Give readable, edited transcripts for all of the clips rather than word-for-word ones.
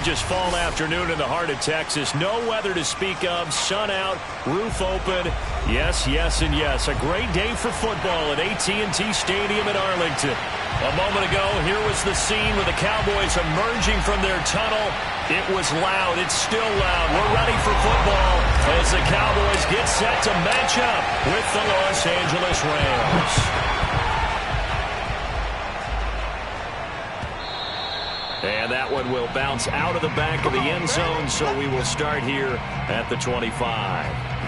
gorgeous fall afternoon in the heart of Texas. No weather to speak of. Sun out, roof open. Yes, yes, and yes. A great day for football at AT&T Stadium in Arlington. A moment ago, here was the scene with the Cowboys emerging from their tunnel. It was loud. It's still loud. We're ready for football as the Cowboys get set to match up with the Los Angeles Rams. And that one will bounce out of the back of the end zone, so we will start here at the 25.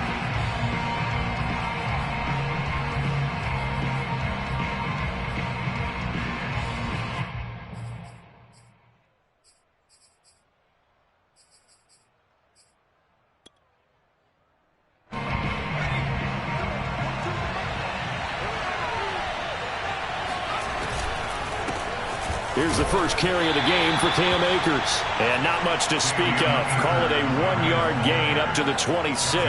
Here's the first carry of the game for Cam Akers. And not much to speak of. Call it a 1-yard gain up to the 26.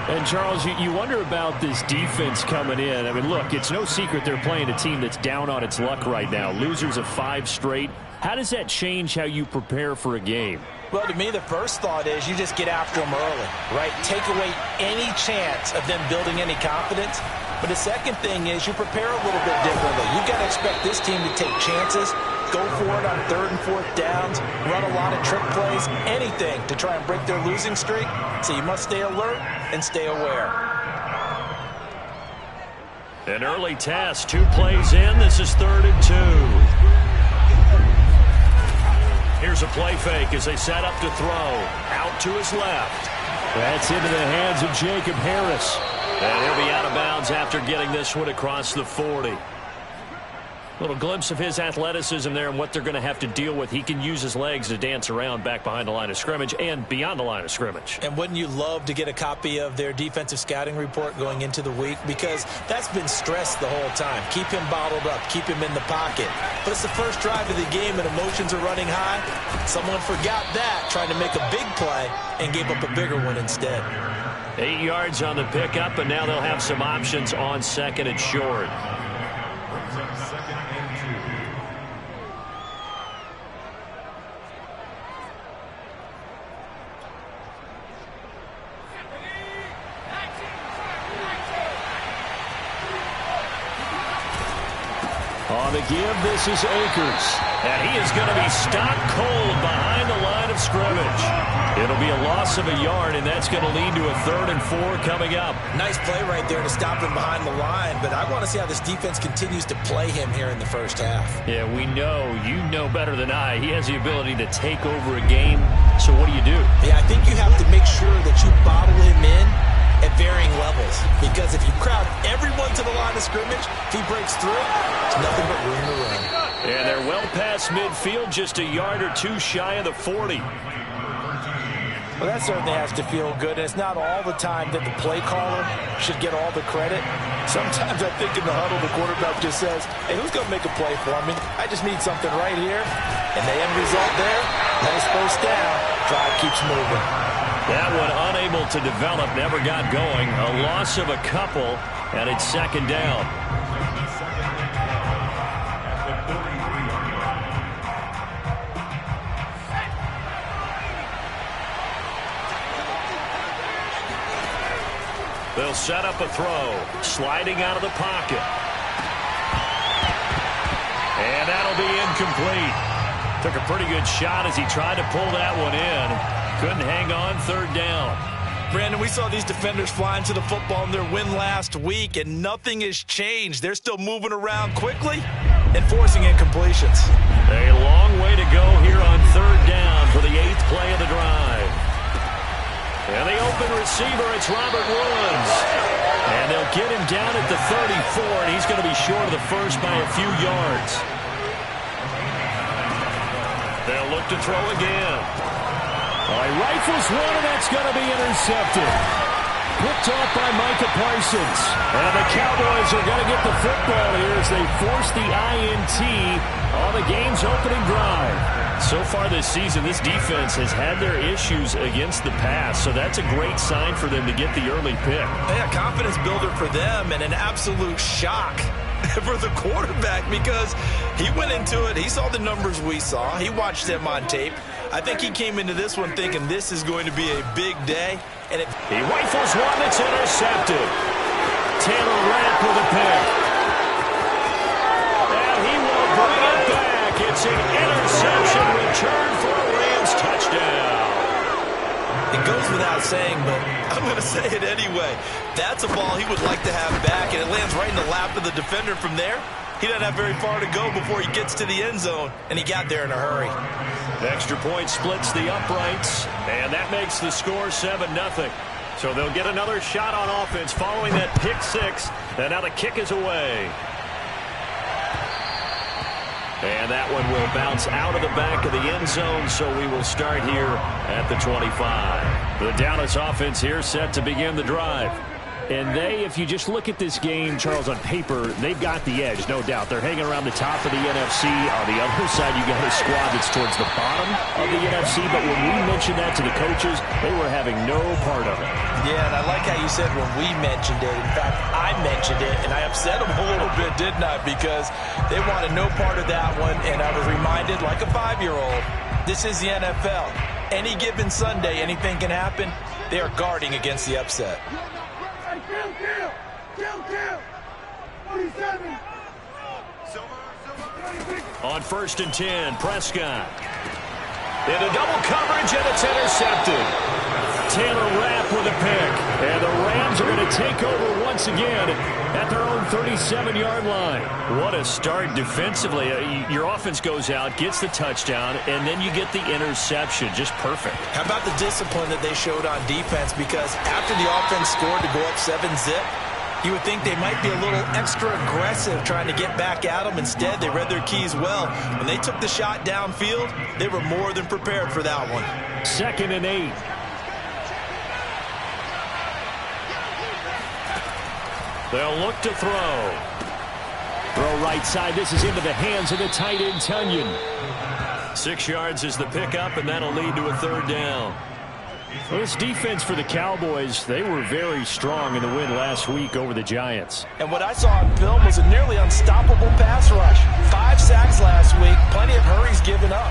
And, Charles, you wonder about this defense coming in. I mean, look, it's no secret they're playing a team that's down on its luck right now. Losers of 5 straight. How does that change how you prepare for a game? Well, to me, the first thought is you just get after them early, right? Take away any chance of them building any confidence. But the second thing is you prepare a little bit differently. You've got to expect this team to take chances, go for it on 3rd and 4th downs, run a lot of trick plays, anything to try and break their losing streak. So you must stay alert and stay aware. An early test, 2 plays in. This is 3rd and 2. Here's a play fake as they set up to throw. Out to his left. That's into the hands of Jacob Harris. And he'll be out of bounds after getting this one across the 40. Little glimpse of his athleticism there and what they're going to have to deal with. He can use his legs to dance around back behind the line of scrimmage and beyond the line of scrimmage. And wouldn't you love to get a copy of their defensive scouting report going into the week? Because that's been stressed the whole time. Keep him bottled up. Keep him in the pocket. But it's the first drive of the game and emotions are running high. Someone forgot that, trying to make a big play and gave up a bigger one instead. 8 yards on the pickup, and now they'll have some options on 2nd and short. On the give, this is Akers. And he is going to be stopped cold behind the line of scrimmage. It'll be a loss of a yard, and that's going to lead to a 3rd and 4 coming up. Nice play right there to stop him behind the line, but I want to see how this defense continues to play him here in the first half. Yeah, we know. You know better than I. He has the ability to take over a game. So what do? Yeah, I think you have to make sure that you bottle him in at varying levels, because if you crowd everyone to the line of scrimmage, if he breaks through, it's nothing but room to run. And they're well past midfield, just a yard or 2 shy of the 40. Well, that certainly has to feel good. And it's not all the time that the play caller should get all the credit. Sometimes I think in the huddle, the quarterback just says, hey, who's going to make a play for me? I just need something right here. And the end result there, nice first down. Drive keeps moving. That one unable to develop, never got going. A loss of a couple, and it's 2nd down. They'll set up a throw, sliding out of the pocket. And that'll be incomplete. Took a pretty good shot as he tried to pull that one in. Couldn't hang on, 3rd down. Brandon, we saw these defenders flying to the football in their win last week, and nothing has changed. They're still moving around quickly and forcing incompletions. A long way to go here on 3rd down for the 8th play of the drive. And the open receiver, it's Robert Woods. And they'll get him down at the 34, and he's going to be short of the first by a few yards. They'll look to throw again. He rifles one, and that's going to be intercepted. Picked off by Micah Parsons. And the Cowboys are going to get the football here as they force the INT on the game's opening drive. So far this season, this defense has had their issues against the pass, so that's a great sign for them to get the early pick. Yeah, confidence builder for them and an absolute shock for the quarterback because he went into it. He saw the numbers we saw. He watched them on tape. I think he came into this one thinking this is going to be a big day. And he rifles one that's intercepted. Taylor Rapp with a pick. And he will bring it back. It's an interception return for a Rams touchdown. It goes without saying, but I'm going to say it anyway. That's a ball he would like to have back, and it lands right in the lap of the defender from there. He doesn't have very far to go before he gets to the end zone, and he got there in a hurry. The extra point splits the uprights, and that makes the score 7-0. So they'll get another shot on offense following that pick six, and now the kick is away. And that one will bounce out of the back of the end zone, so we will start here at the 25. The Dallas offense here set to begin the drive. And if you just look at this game, Charles, on paper, they've got the edge, no doubt. They're hanging around the top of the NFC. On the other side, you got a squad that's towards the bottom of the NFC. But when we mentioned that to the coaches, they were having no part of it. Yeah, and I like how you said when we mentioned it. In fact, I mentioned it, and I upset them a little bit, didn't I? Because they wanted no part of that one, and I was reminded, like a 5-year-old, this is the NFL. Any given Sunday, anything can happen. They are guarding against the upset. On 1st and 10, Prescott. Into double coverage, and it's intercepted. Taylor Rapp with a pick. And the Rams are going to take over once again at their own 37-yard line. What a start defensively. Your offense goes out, gets the touchdown, and then you get the interception. Just perfect. How about the discipline that they showed on defense? Because after the offense scored to go up 7-zip, you would think they might be a little extra aggressive trying to get back at them. Instead, they read their keys well. When they took the shot downfield, they were more than prepared for that one. 2nd and 8. They'll look to throw. Throw right side. This is into the hands of the tight end, Tunyon. 6 yards is the pickup, and that'll lead to a 3rd down. Well, this defense for the Cowboys, they were very strong in the win last week over the Giants. And what I saw on film was a nearly unstoppable pass rush. 5 sacks last week, plenty of hurries given up.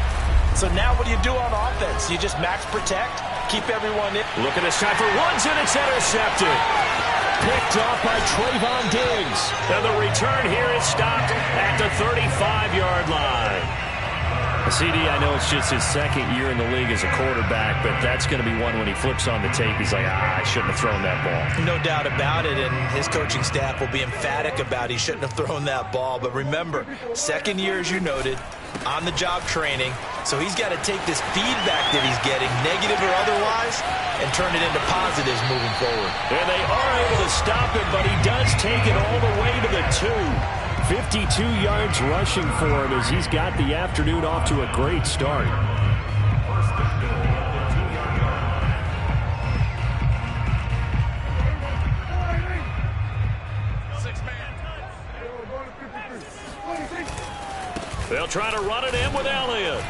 So now what do you do on offense? You just max protect, keep everyone in. Look at this time for Woods, and it's intercepted. Picked off by Trayvon Diggs. And the return here is stopped at the 35-yard line. CD, I know it's just his 2nd year in the league as a quarterback, but that's going to be one when he flips on the tape. He's like, I shouldn't have thrown that ball. No doubt about it, and his coaching staff will be emphatic about he shouldn't have thrown that ball. But remember, 2nd year, as you noted, on-the-job training. So he's got to take this feedback that he's getting, negative or otherwise, and turn it into positives moving forward. And they are able to stop him, but he does take it all the way to the 2. 52 yards rushing for him as he's got the afternoon off to a great start. They'll try to run it in with Elliott.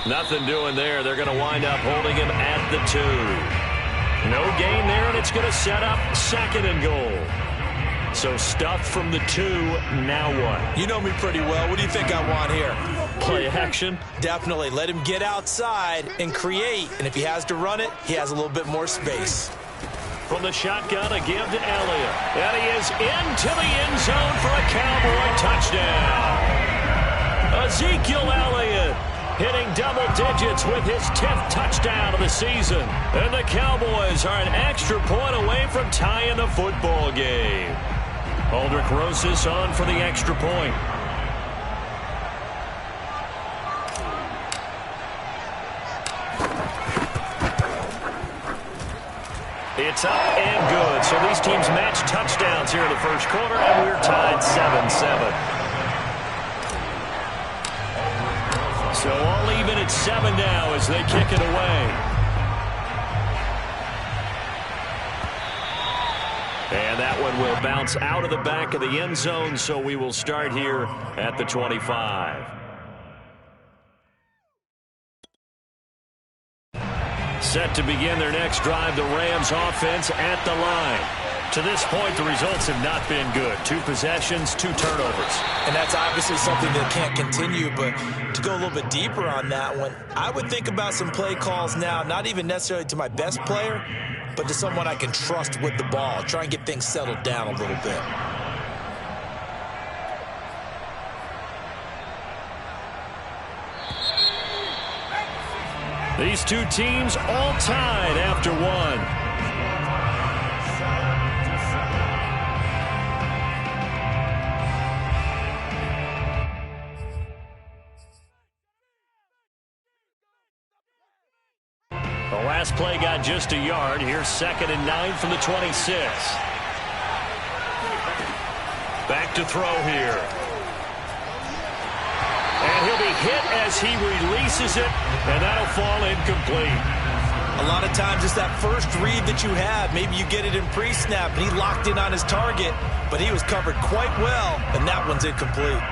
Nothing doing there. They're going to wind up holding him at the 2. No gain there, and it's going to set up 2nd and goal. So stuffed from the 2, now what? You know me pretty well. What do you think I want here? Play action? Definitely. Let him get outside and create. And if he has to run it, he has a little bit more space. From the shotgun, a give to Elliott. And he is into the end zone for a Cowboy touchdown. Ezekiel Elliott hitting double digits with his 10th touchdown of the season. And the Cowboys are an extra point away from tying the football game. Aldrich Rosas on for the extra point. It's up and good. So these teams match touchdowns here in the first quarter, and we're tied 7-7. So all even at 7 now as they kick it away. And that one will bounce out of the back of the end zone, so we will start here at the 25. Set to begin their next drive, the Rams offense at the line. To this point, the results have not been good. 2 possessions, 2 turnovers. And that's obviously something that can't continue, but to go a little bit deeper on that one, I would think about some play calls now, not even necessarily to my best player, but to someone I can trust with the ball. Try and get things settled down a little bit. These 2 teams all tied after 1. The last play got just a yard. Here's 2nd and 9 from the 26. Back to throw here. And he'll be hit as he releases it, and that'll fall incomplete. A lot of times it's that first read that you have. Maybe you get it in pre-snap, and he locked in on his target, but he was covered quite well, and that one's incomplete.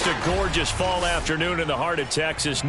Just a gorgeous fall afternoon in the heart of Texas.